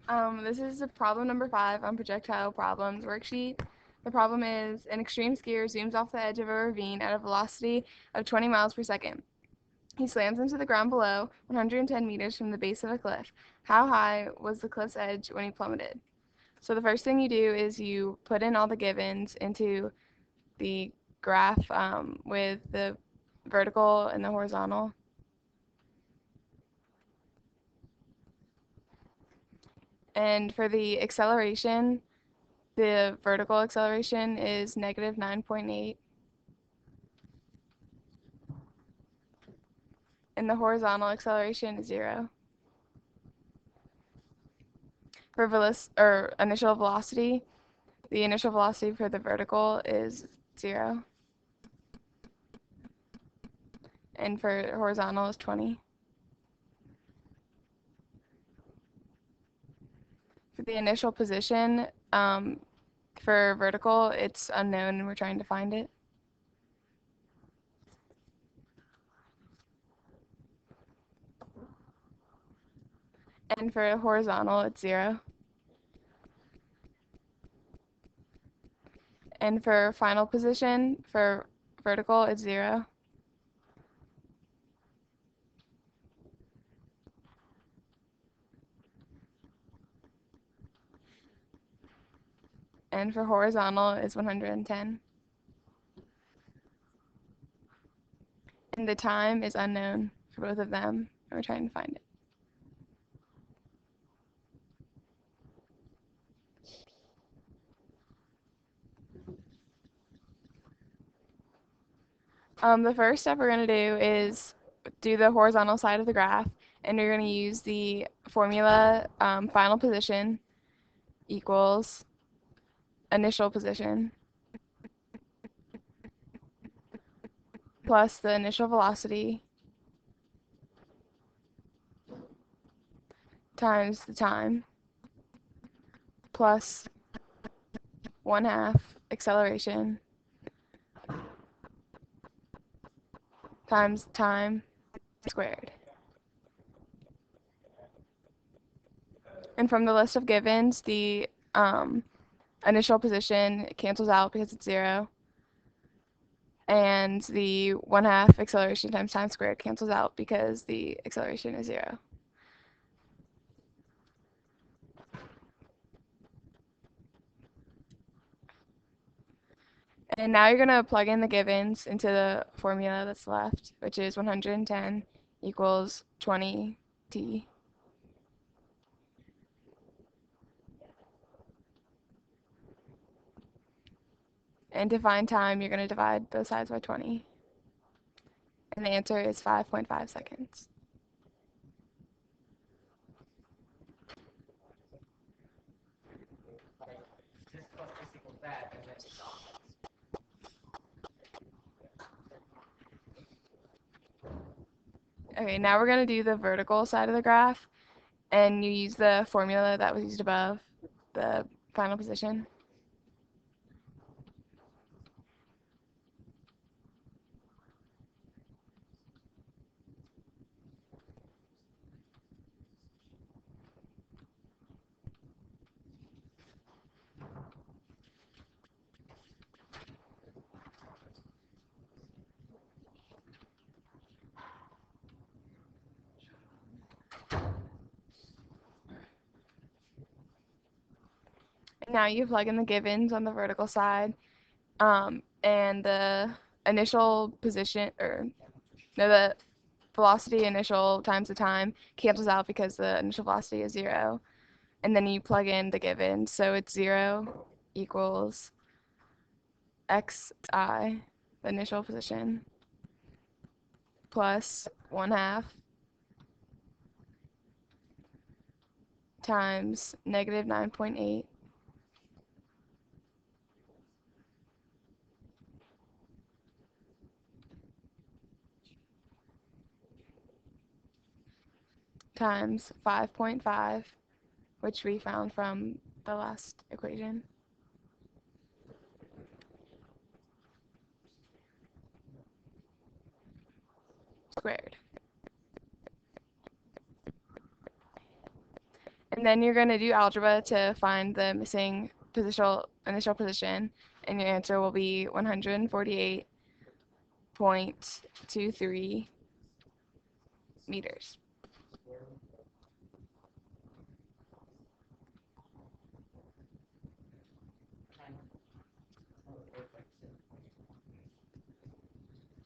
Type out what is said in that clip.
This is problem number 5 on projectile problems worksheet. The problem is an extreme skier zooms off the edge of a ravine at a velocity of 20 miles per second. He slams into the ground below 110 meters from the base of a cliff. How high was the cliff's edge when he plummeted? So the first thing you do is you put in all the givens into the graph with the vertical and the horizontal. And for the acceleration, the vertical acceleration is negative 9.8, and the horizontal acceleration is 0. For initial velocity, the initial velocity for the vertical is 0, and for horizontal is 20. For the initial position, for vertical, it's unknown and we're trying to find it. And for horizontal, it's 0. And for final position, for vertical, it's 0. And for horizontal is 110. And the time is unknown for both of them, and we're trying to find it. The first step we're going to do is do the horizontal side of the graph, and we're going to use the formula final position equals initial position plus the initial velocity times the time plus 1/2 acceleration times time squared. And from the list of givens, the initial position cancels out because it's 0. And the 1/2 acceleration times time squared cancels out because the acceleration is 0. And now you're going to plug in the givens into the formula that's left, which is 110 equals 20t. And to find time, you're going to divide both sides by 20. And the answer is 5.5 seconds. Okay, now we're going to do the vertical side of the graph, and you use the formula that was used above, the final position. Now you plug in the givens on the vertical side, and the initial position, or no, the velocity initial times the time cancels out because the initial velocity is 0. And then you plug in the givens, so it's 0 equals xi, the initial position, plus 1/2 times negative 9.8 times 5.5, which we found from the last equation, squared. And then you're going to do algebra to find the missing initial position, and your answer will be 148.23 meters.